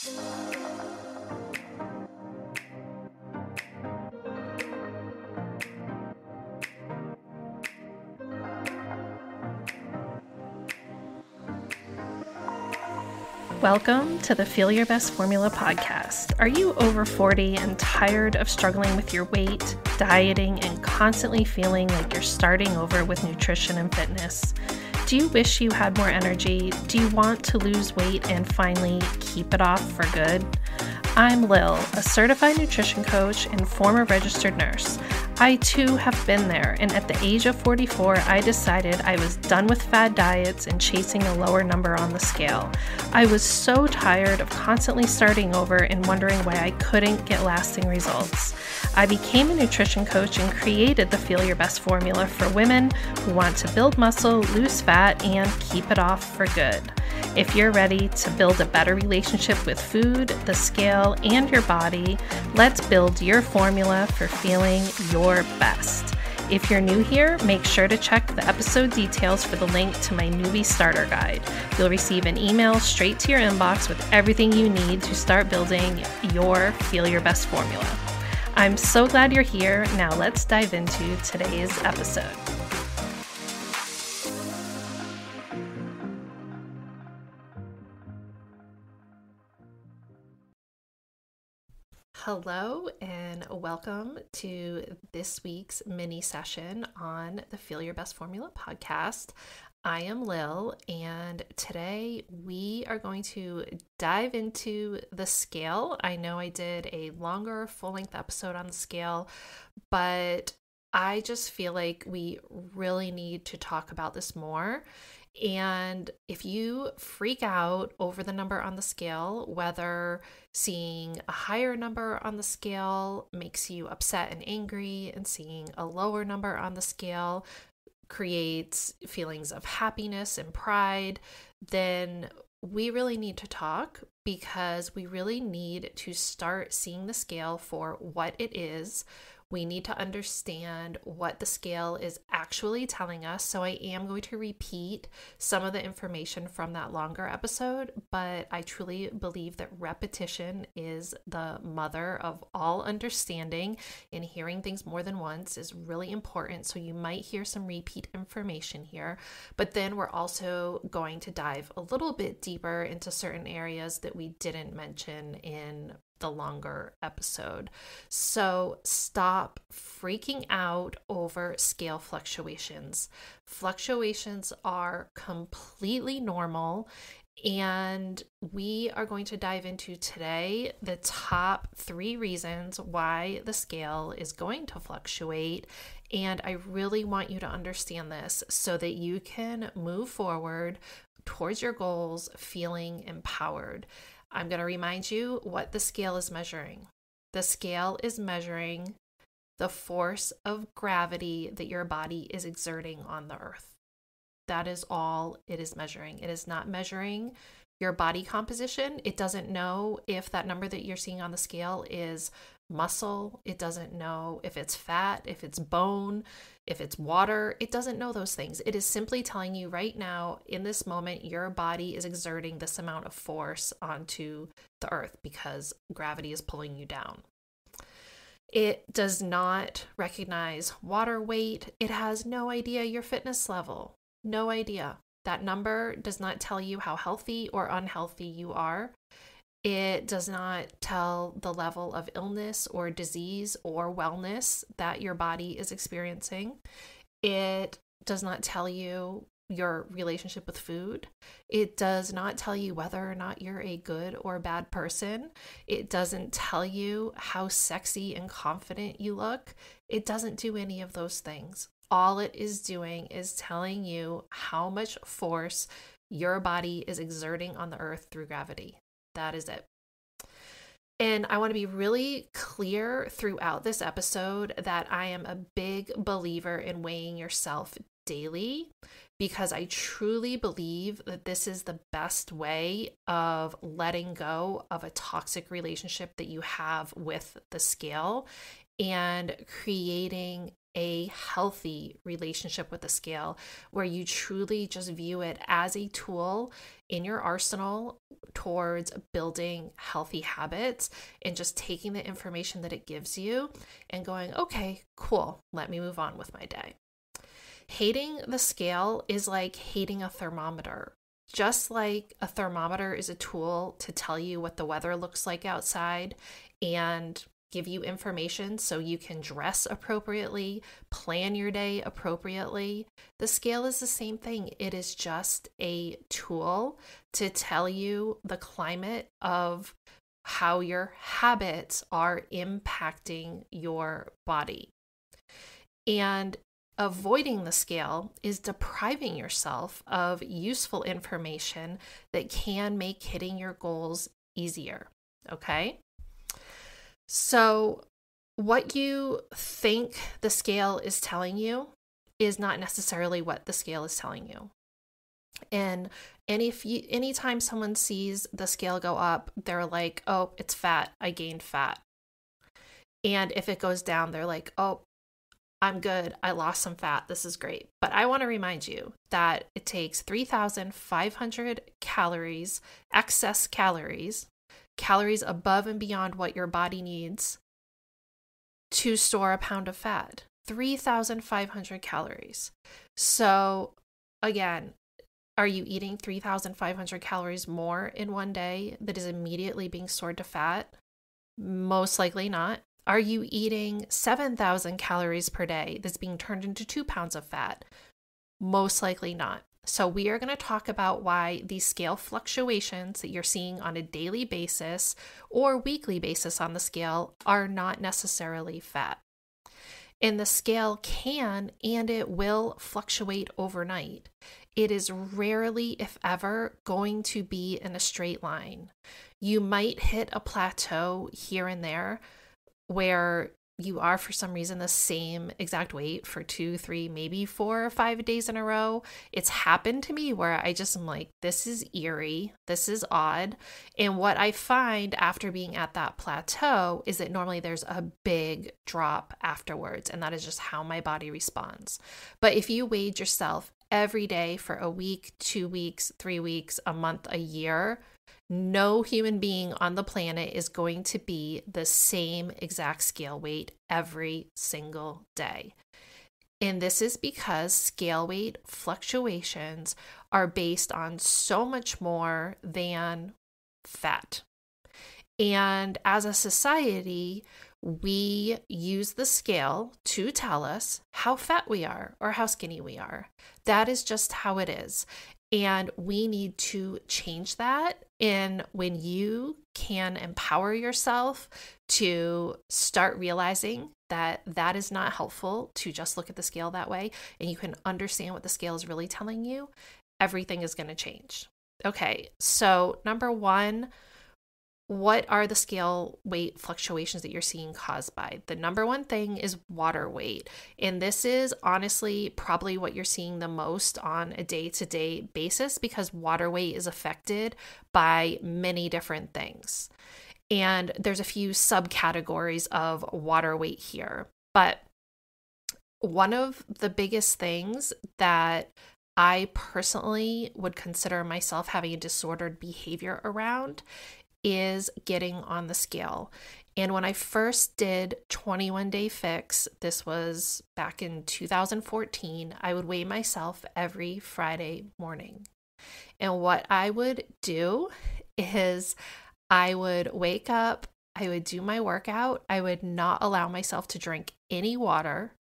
Welcome to the Feel Your Best Formula podcast. Are you over 40 and tired of struggling with your weight, dieting, and constantly feeling like you're starting over with nutrition and fitness? Do you wish you had more energy? Do you want to lose weight and finally keep it off for good? I'm Lil, a certified nutrition coach and former registered nurse. I too have been there, and at the age of 44, I decided I was done with fad diets and chasing a lower number on the scale. I was so tired of constantly starting over and wondering why I couldn't get lasting results. I became a nutrition coach and created the Feel Your Best formula for women who want to build muscle, lose fat, and keep it off for good. If you're ready to build a better relationship with food, the scale, and your body, let's build your formula for feeling your best. If you're new here, make sure to check the episode details for the link to my newbie starter guide. You'll receive an email straight to your inbox with everything you need to start building your Feel Your Best formula. I'm so glad you're here. Now let's dive into today's episode. Hello and welcome to this week's mini session on the Feel Your Best Formula podcast. I am Lil, and today we are going to dive into the scale. I know I did a longer full-length episode on the scale, but I just feel like we really need to talk about this more. And if you freak out over the number on the scale, whether seeing a higher number on the scale makes you upset and angry, and seeing a lower number on the scale creates feelings of happiness and pride, then we really need to talk, because we really need to start seeing the scale for what it is. We need to understand what the scale is actually telling us. So I am going to repeat some of the information from that longer episode, but I truly believe that repetition is the mother of all understanding, and hearing things more than once is really important. So you might hear some repeat information here, but then we're also going to dive a little bit deeper into certain areas that we didn't mention in the longer episode. So stop freaking out over scale fluctuations. Fluctuations are completely normal, and we are going to dive into today the top 3 reasons why the scale is going to fluctuate. And I really want you to understand this so that you can move forward towards your goals feeling empowered. I'm going to remind you what the scale is measuring. The scale is measuring the force of gravity that your body is exerting on the earth. That is all it is measuring. It is not measuring your body composition. It doesn't know if that number that you're seeing on the scale is muscle. It doesn't know if it's fat, if it's bone, if it's water. It doesn't know those things. It is simply telling you right now, in this moment, your body is exerting this amount of force onto the earth because gravity is pulling you down. It does not recognize water weight. It has no idea your fitness level. No idea. That number does not tell you how healthy or unhealthy you are. It does not tell the level of illness or disease or wellness that your body is experiencing. It does not tell you your relationship with food. It does not tell you whether or not you're a good or bad person. It doesn't tell you how sexy and confident you look. It doesn't do any of those things. All it is doing is telling you how much force your body is exerting on the earth through gravity. That is it. And I want to be really clear throughout this episode that I am a big believer in weighing yourself daily, because I truly believe that this is the best way of letting go of a toxic relationship that you have with the scale and creating a healthy relationship with the scale where you truly just view it as a tool in your arsenal towards building healthy habits and just taking the information that it gives you and going, okay, cool, let me move on with my day. Hating the scale is like hating a thermometer. Just like a thermometer is a tool to tell you what the weather looks like outside and give you information so you can dress appropriately, plan your day appropriately. The scale is the same thing. It is just a tool to tell you the climate of how your habits are impacting your body. And avoiding the scale is depriving yourself of useful information that can make hitting your goals easier. Okay? So, what you think the scale is telling you is not necessarily what the scale is telling you. And anytime someone sees the scale go up, they're like, oh, it's fat. I gained fat. And if it goes down, they're like, oh, I'm good. I lost some fat. This is great. But I want to remind you that it takes 3,500 calories, excess calories above and beyond what your body needs to store a pound of fat. 3,500 calories. So again, are you eating 3,500 calories more in one day that is immediately being stored to fat? Most likely not. Are you eating 7,000 calories per day that's being turned into 2 pounds of fat? Most likely not. So we are going to talk about why these scale fluctuations that you're seeing on a daily basis or weekly basis on the scale are not necessarily fat. And the scale can and it will fluctuate overnight. It is rarely, if ever, going to be in a straight line. You might hit a plateau here and there, where you are for some reason the same exact weight for 2, 3, maybe 4 or 5 days in a row. It's happened to me where I just am like, this is eerie, this is odd. And what I find after being at that plateau is that normally there's a big drop afterwards, and that is just how my body responds. But if you weighed yourself every day for a week, 2 weeks, 3 weeks, a month, a year, no human being on the planet is going to be the same exact scale weight every single day. And this is because scale weight fluctuations are based on so much more than fat. And as a society, we use the scale to tell us how fat we are or how skinny we are. That is just how it is. And we need to change that. And when you can empower yourself to start realizing that that is not helpful to just look at the scale that way, and you can understand what the scale is really telling you, everything is going to change. Okay, so number one, what are the scale weight fluctuations that you're seeing caused by? The number one thing is water weight. And this is honestly probably what you're seeing the most on a day-to-day basis, because water weight is affected by many different things. And there's a few subcategories of water weight here. But one of the biggest things that I personally would consider myself having a disordered behavior around is getting on the scale. And when I first did 21 Day Fix, this was back in 2014, I would weigh myself every Friday morning. And what I would do is I would wake up, I would do my workout, I would not allow myself to drink any water.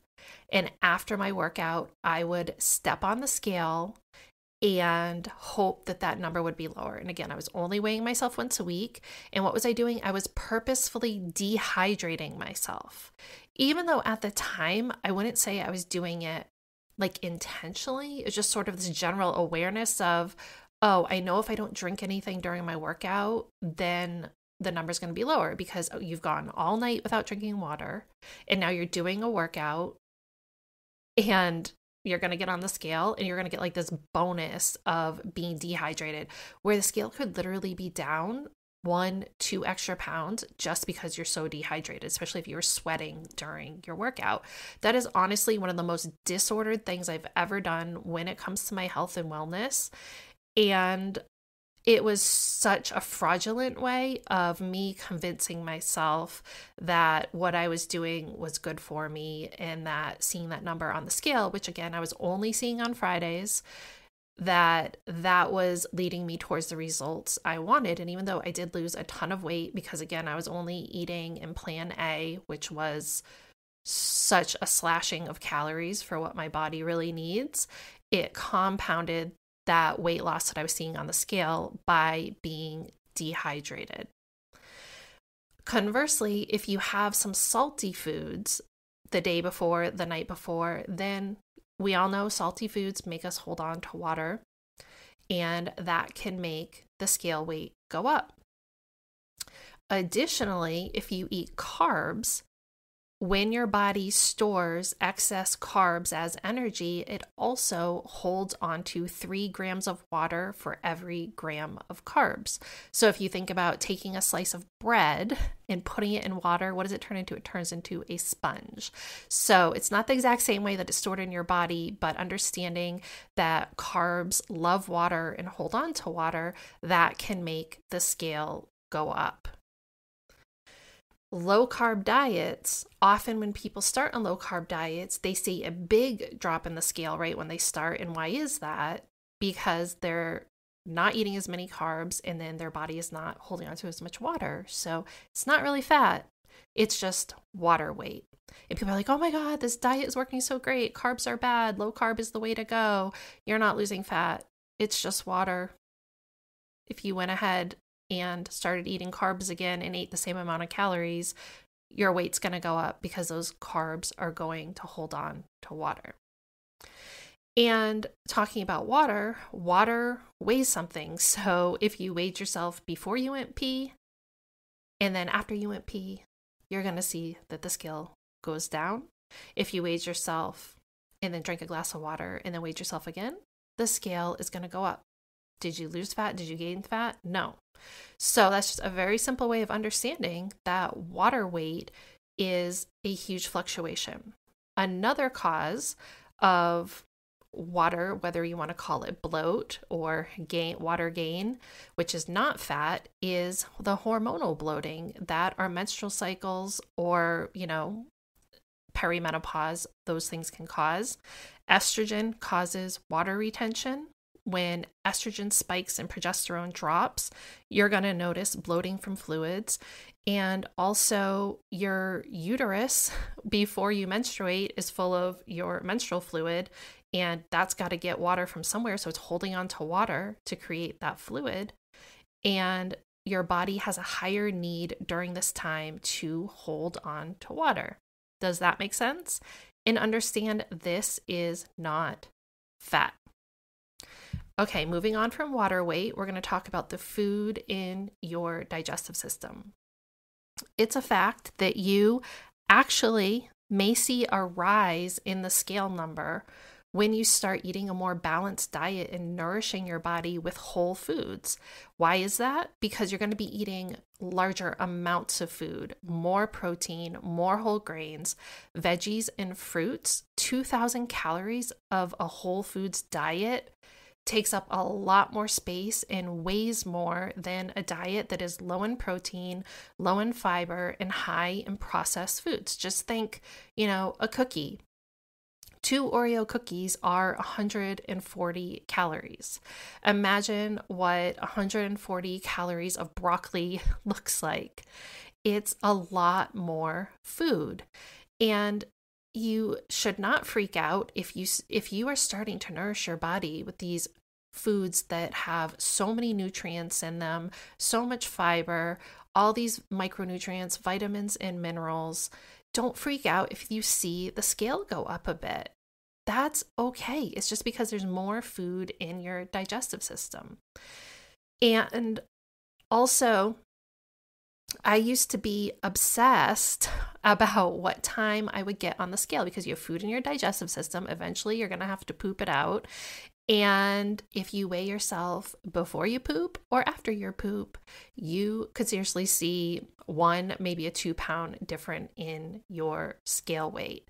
And after my workout, I would step on the scale and hope that that number would be lower. And again, I was only weighing myself once a week. And what was I doing? I was purposefully dehydrating myself. Even though at the time, I wouldn't say I was doing it like intentionally. It's just sort of this general awareness of, oh, I know if I don't drink anything during my workout, then the number's going to be lower because you've gone all night without drinking water. And now you're doing a workout and you're going to get on the scale and you're going to get like this bonus of being dehydrated, where the scale could literally be down 1-2 extra pounds just because you're so dehydrated, especially if you're sweating during your workout. That is honestly one of the most disordered things I've ever done when it comes to my health and wellness. And it was such a fraudulent way of me convincing myself that what I was doing was good for me, and that seeing that number on the scale, which again, I was only seeing on Fridays, that was leading me towards the results I wanted. And even though I did lose a ton of weight, because again, I was only eating in plan A, which was such a slashing of calories for what my body really needs, it compounded that weight loss that I was seeing on the scale by being dehydrated. Conversely, if you have some salty foods the day before, the night before, then we all know salty foods make us hold on to water, and that can make the scale weight go up. Additionally, if you eat carbs, when your body stores excess carbs as energy, it also holds onto 3 grams of water for every gram of carbs. So if you think about taking a slice of bread and putting it in water, what does it turn into? It turns into a sponge. So it's not the exact same way that it's stored in your body, but understanding that carbs love water and hold on to water, that can make the scale go up. Low carb diets, often when people start on low carb diets, they see a big drop in the scale right when they start. And why is that? Because they're not eating as many carbs, and then their body is not holding on to as much water. So it's not really fat, it's just water weight. And people are like, oh my God, this diet is working so great. Carbs are bad. Low carb is the way to go. You're not losing fat. It's just water. If you went ahead and started eating carbs again and ate the same amount of calories, your weight's going to go up because those carbs are going to hold on to water. And talking about water, water weighs something. So if you weighed yourself before you went pee and then after you went pee, you're going to see that the scale goes down. If you weighed yourself and then drank a glass of water and then weighed yourself again, the scale is going to go up. Did you lose fat? Did you gain fat? No. So that's just a very simple way of understanding that water weight is a huge fluctuation. Another cause of water, whether you want to call it bloat or water gain, which is not fat, is the hormonal bloating that our menstrual cycles or, perimenopause, those things can cause. Estrogen causes water retention. When estrogen spikes and progesterone drops, you're going to notice bloating from fluids. And also your uterus, before you menstruate, is full of your menstrual fluid, and that's got to get water from somewhere. So it's holding on to water to create that fluid. And your body has a higher need during this time to hold on to water. Does that make sense? And understand this is not fat. Okay, moving on from water weight, we're going to talk about the food in your digestive system. It's a fact that you actually may see a rise in the scale number when you start eating a more balanced diet and nourishing your body with whole foods. Why is that? Because you're going to be eating larger amounts of food, more protein, more whole grains, veggies, and fruits. 2,000 calories of a whole foods diet takes up a lot more space and weighs more than a diet that is low in protein, low in fiber, and high in processed foods. Just think, a cookie. 2 Oreo cookies are 140 calories. Imagine what 140 calories of broccoli looks like. It's a lot more food. And you should not freak out if you are starting to nourish your body with these foods that have so many nutrients in them, so much fiber, all these micronutrients, vitamins, and minerals. Don't freak out if you see the scale go up a bit. That's okay. It's just because there's more food in your digestive system. And also, I used to be obsessed about what time I would get on the scale, because you have food in your digestive system. Eventually, you're going to have to poop it out. And if you weigh yourself before you poop or after your poop, you could seriously see 1, maybe a 2 pound difference in your scale weight.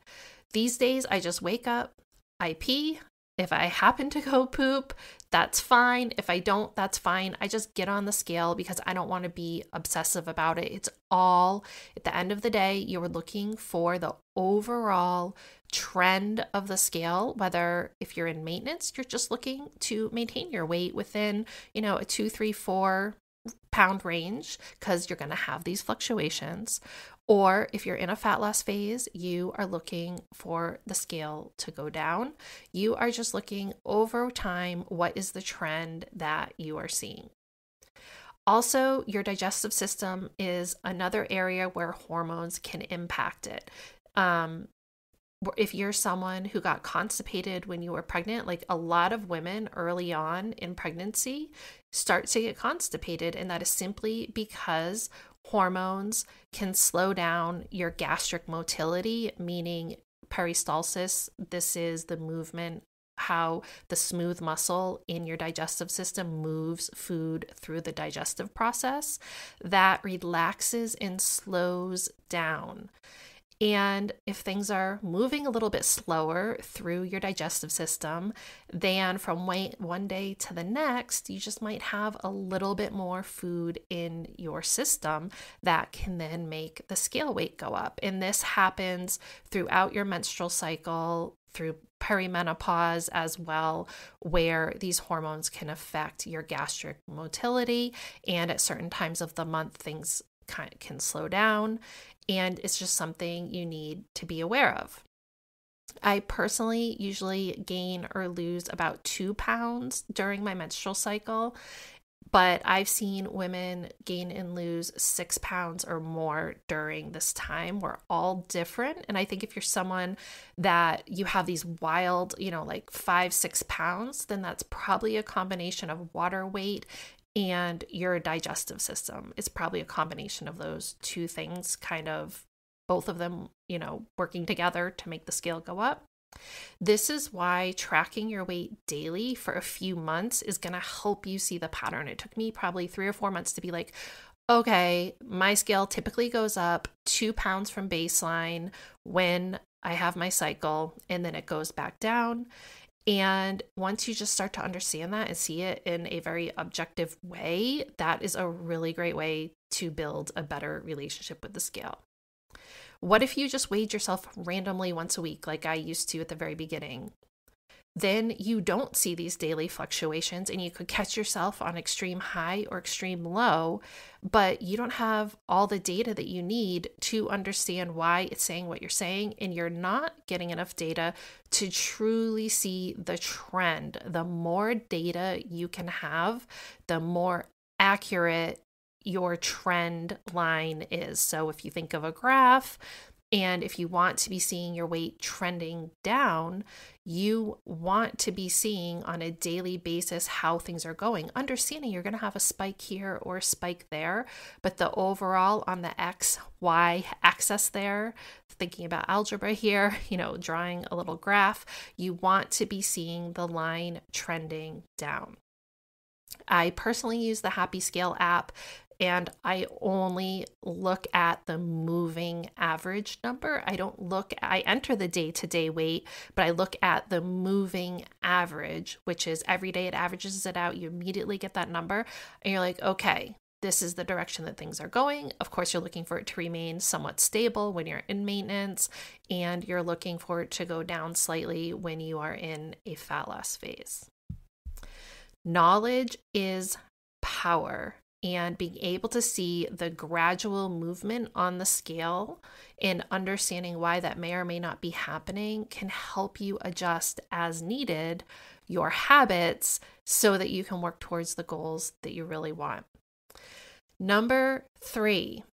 These days, I just wake up, I pee, If I happen to go poop, that's fine. If I don't, that's fine. I just get on the scale because I don't want to be obsessive about it. It's all, at the end of the day, you're looking for the overall trend of the scale, whether if you're in maintenance, you're just looking to maintain your weight within, a 2, 3, 4 pound range, because you're going to have these fluctuations. Or if you're in a fat loss phase, you are looking for the scale to go down. You are just looking over time, what is the trend that you are seeing? Also, your digestive system is another area where hormones can impact it. If you're someone who got constipated when you were pregnant, like a lot of women early on in pregnancy start to get constipated, and that is simply because hormones can slow down your gastric motility, meaning peristalsis. This is the movement, how the smooth muscle in your digestive system moves food through the digestive process. That relaxes and slows down. And if things are moving a little bit slower through your digestive system, then from one day to the next, you just might have a little bit more food in your system that can then make the scale weight go up. And this happens throughout your menstrual cycle, through perimenopause as well, where these hormones can affect your gastric motility. And at certain times of the month, things can slow down. And it's just something you need to be aware of. I personally usually gain or lose about 2 pounds during my menstrual cycle, but I've seen women gain and lose 6 pounds or more during this time. We're all different. And I think if you're someone that you have these wild, like 5, 6 pounds, then that's probably a combination of water weight and your digestive system. It's probably a combination of those two things, kind of both of them, working together to make the scale go up. This is why tracking your weight daily for a few months is going to help you see the pattern. It took me probably 3 or 4 months to be like, okay, my scale typically goes up 2 pounds from baseline when I have my cycle, and then it goes back down. And once you just start to understand that and see it in a very objective way, that is a really great way to build a better relationship with the scale. What if you just weighed yourself randomly once a week, like I used to at the very beginning? Then you don't see these daily fluctuations, and you could catch yourself on extreme high or extreme low, but you don't have all the data that you need to understand why it's saying what you're saying, and you're not getting enough data to truly see the trend. The more data you can have, the more accurate your trend line is. So if you think of a graph, and if you want to be seeing your weight trending down, you want to be seeing on a daily basis how things are going. Understanding you're going to have a spike here or a spike there, but the overall on the X, Y axis there, thinking about algebra here, drawing a little graph, you want to be seeing the line trending down. I personally use the Happy Scale app, and I only look at the moving average number. I enter the day-to-day weight, but I look at the moving average, which is every day it averages it out. You immediately get that number, and you're like, okay, this is the direction that things are going. Of course, you're looking for it to remain somewhat stable when you're in maintenance, and you're looking for it to go down slightly when you are in a fat loss phase. Knowledge is power. And being able to see the gradual movement on the scale and understanding why that may or may not be happening can help you adjust as needed your habits so that you can work towards the goals that you really want. Number 3,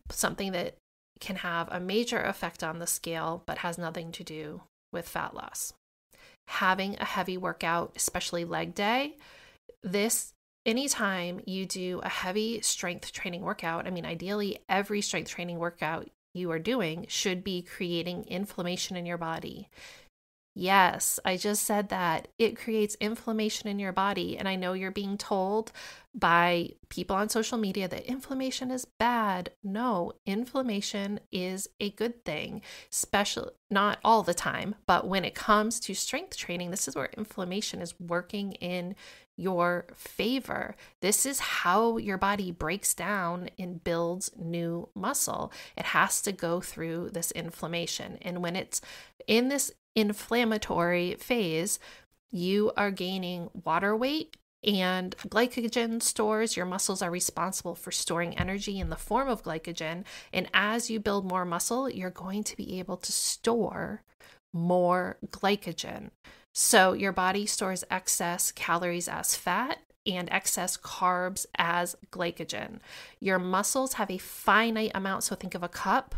something that can have a major effect on the scale but has nothing to do with fat loss. Having a heavy workout, especially leg day. Anytime you do a heavy strength training workout, ideally every strength training workout you are doing should be creating inflammation in your body. Yes, I just said that. It creates inflammation in your body. And I know you're being told by people on social media that inflammation is bad. No, inflammation is a good thing, especially not all the time, but when it comes to strength training, this is where inflammation is working in your favor. This is how your body breaks down and builds new muscle. It has to go through this inflammation. And when it's in this inflammatory phase, you are gaining water weight and glycogen stores. Your muscles are responsible for storing energy in the form of glycogen. And as you build more muscle, you're going to be able to store more glycogen. So your body stores excess calories as fat and excess carbs as glycogen. Your muscles have a finite amount. So think of a cup.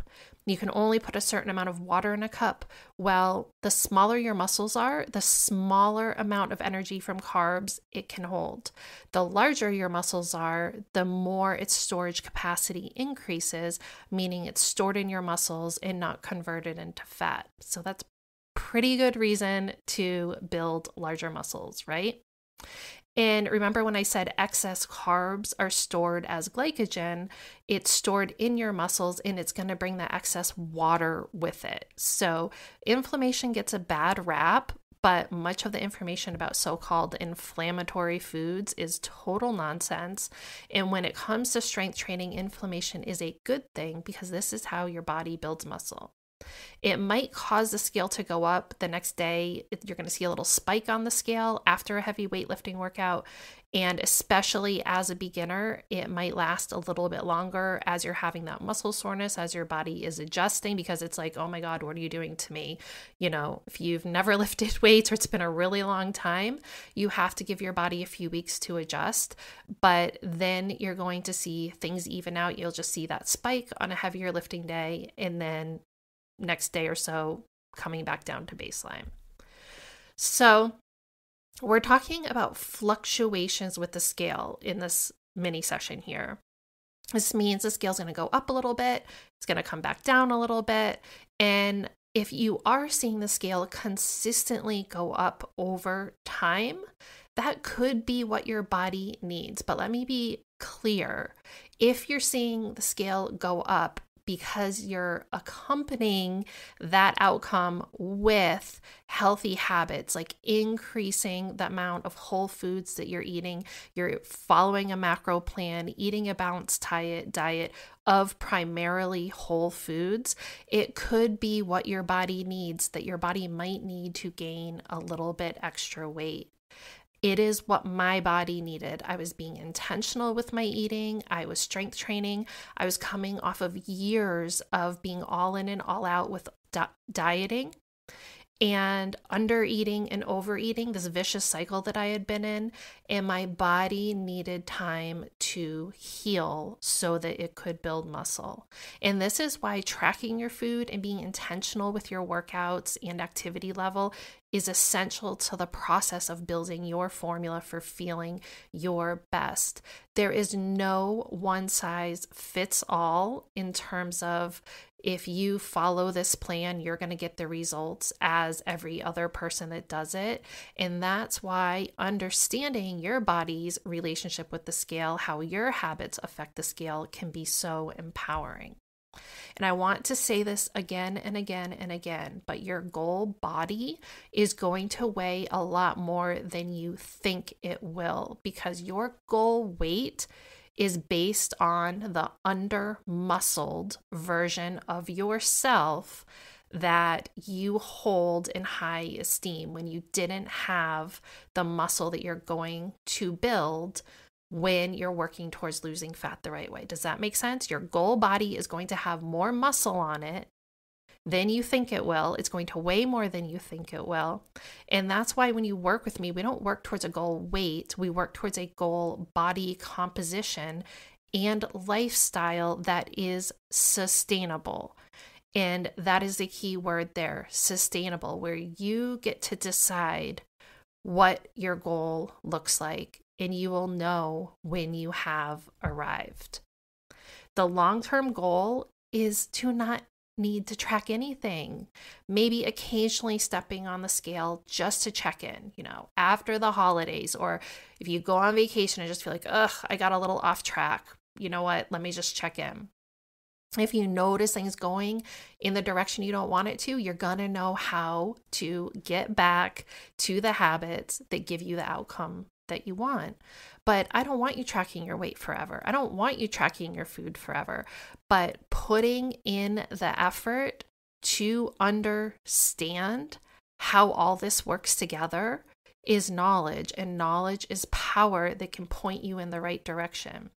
You can only put a certain amount of water in a cup. Well, the smaller your muscles are, the smaller amount of energy from carbs it can hold. The larger your muscles are, the more its storage capacity increases, meaning it's stored in your muscles and not converted into fat. So that's pretty good reason to build larger muscles, right? And remember when I said excess carbs are stored as glycogen, it's stored in your muscles and it's going to bring the excess water with it. So inflammation gets a bad rap, but much of the information about so-called inflammatory foods is total nonsense. And when it comes to strength training, inflammation is a good thing because this is how your body builds muscle. It might cause the scale to go up the next day. You're going to see a little spike on the scale after a heavy weightlifting workout. And especially as a beginner, it might last a little bit longer as you're having that muscle soreness, as your body is adjusting, because it's like, oh my God, what are you doing to me? You know, if you've never lifted weights or it's been a really long time, you have to give your body a few weeks to adjust. But then you're going to see things even out. You'll just see that spike on a heavier lifting day, and then next day or so coming back down to baseline. So we're talking about fluctuations with the scale in this mini session here. This means the scale's going to go up a little bit, it's going to come back down a little bit. And if you are seeing the scale consistently go up over time, that could be what your body needs. But let me be clear. If you're seeing the scale go up because you're accompanying that outcome with healthy habits, like increasing the amount of whole foods that you're eating, you're following a macro plan, eating a balanced diet of primarily whole foods, it could be what your body needs, that your body might need to gain a little bit extra weight. It is what my body needed. I was being intentional with my eating. I was strength training. I was coming off of years of being all in and all out with dieting and under eating and overeating, this vicious cycle that I had been in. And my body needed time to heal so that it could build muscle. And this is why tracking your food and being intentional with your workouts and activity level is essential to the process of building your formula for feeling your best. There is no one size fits all in terms of if you follow this plan, you're going to get the results as every other person that does it. And that's why understanding your body's relationship with the scale, how your habits affect the scale, can be so empowering. And I want to say this again and again and again, but your goal body is going to weigh a lot more than you think it will, because your goal weight is based on the under-muscled version of yourself that you hold in high esteem when you didn't have the muscle that you're going to build when you're working towards losing fat the right way. Does that make sense? Your goal body is going to have more muscle on it than you think it will. It's going to weigh more than you think it will. And that's why when you work with me, we don't work towards a goal weight. We work towards a goal body composition and lifestyle that is sustainable. And that is the key word there, sustainable, where you get to decide what your goal looks like, and you will know when you have arrived. The long-term goal is to not need to track anything. Maybe occasionally stepping on the scale just to check in, after the holidays, or if you go on vacation and just feel like, I got a little off track. You know what? Let me just check in. If you notice things going in the direction you don't want it to, you're going to know how to get back to the habits that give you the outcome that you want. But I don't want you tracking your weight forever. I don't want you tracking your food forever. But putting in the effort to understand how all this works together is knowledge, and knowledge is power that can point you in the right direction.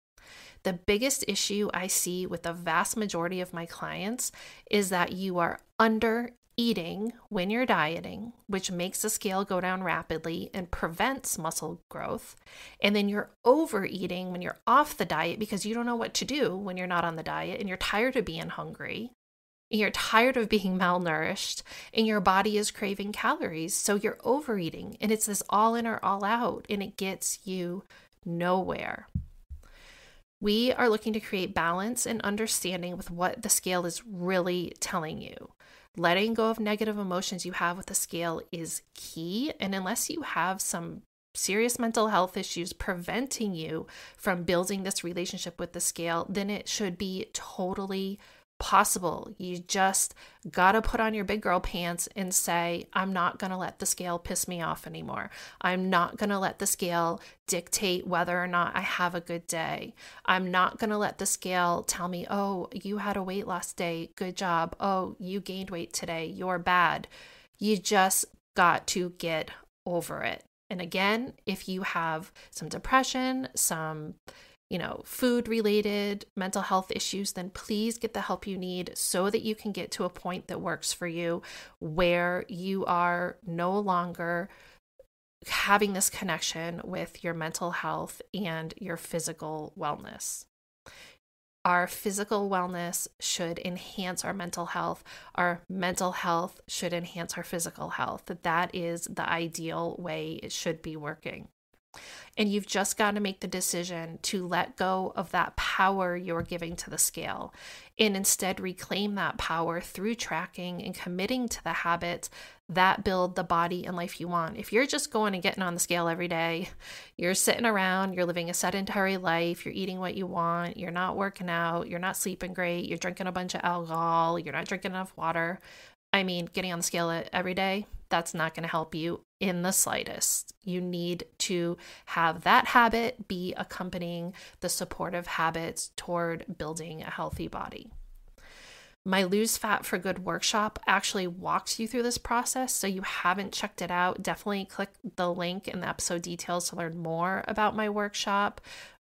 The biggest issue I see with the vast majority of my clients is that you are under eating when you're dieting, which makes the scale go down rapidly and prevents muscle growth. And then you're overeating when you're off the diet because you don't know what to do when you're not on the diet, and you're tired of being hungry, and you're tired of being malnourished, and your body is craving calories. So you're overeating, and it's this all in or all out, and it gets you nowhere. We are looking to create balance and understanding with what the scale is really telling you. Letting go of negative emotions you have with the scale is key. And unless you have some serious mental health issues preventing you from building this relationship with the scale, then it should be totally possible. You just got to put on your big girl pants and say, I'm not going to let the scale piss me off anymore. I'm not going to let the scale dictate whether or not I have a good day. I'm not going to let the scale tell me, oh, you had a weight loss day. Good job. Oh, you gained weight today. You're bad. You just got to get over it. And again, if you have some depression, some food-related mental health issues, then please get the help you need so that you can get to a point that works for you, where you are no longer having this connection with your mental health and your physical wellness. Our physical wellness should enhance our mental health. Our mental health should enhance our physical health. That is the ideal way it should be working. And you've just got to make the decision to let go of that power you're giving to the scale and instead reclaim that power through tracking and committing to the habits that build the body and life you want. If you're just going and getting on the scale every day, you're sitting around, you're living a sedentary life, you're eating what you want, you're not working out, you're not sleeping great, you're drinking a bunch of alcohol, you're not drinking enough water. Getting on the scale every day, that's not going to help you in the slightest. You need to have that habit be accompanying the supportive habits toward building a healthy body. My Lose Fat for Good workshop actually walks you through this process. So you haven't checked it out, definitely click the link in the episode details to learn more about my workshop.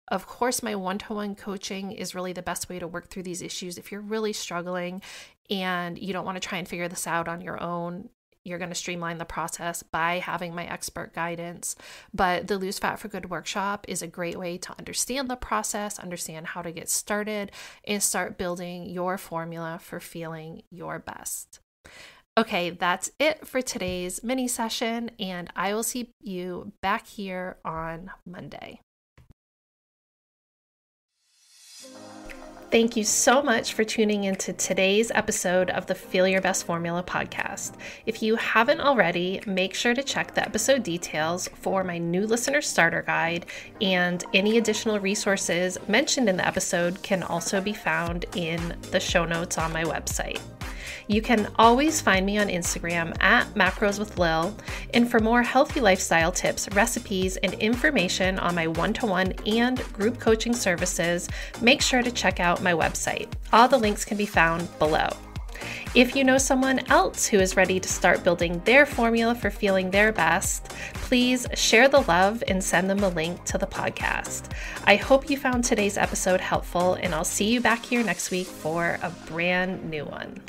Of course, my one-to-one coaching is really the best way to work through these issues. If you're really struggling and you don't want to try and figure this out on your own, you're going to streamline the process by having my expert guidance. But the Lose Fat for Good workshop is a great way to understand the process, understand how to get started, and start building your formula for feeling your best. Okay, that's it for today's mini session, and I will see you back here on Monday. Thank you so much for tuning into today's episode of the Feel Your Best Formula podcast. If you haven't already, make sure to check the episode details for my new listener starter guide, and any additional resources mentioned in the episode can also be found in the show notes on my website. You can always find me on Instagram at Macros with Lil, and for more healthy lifestyle tips, recipes, and information on my one-to-one and group coaching services, make sure to check out my website. All the links can be found below. If you know someone else who is ready to start building their formula for feeling their best, please share the love and send them a link to the podcast. I hope you found today's episode helpful, and I'll see you back here next week for a brand new one.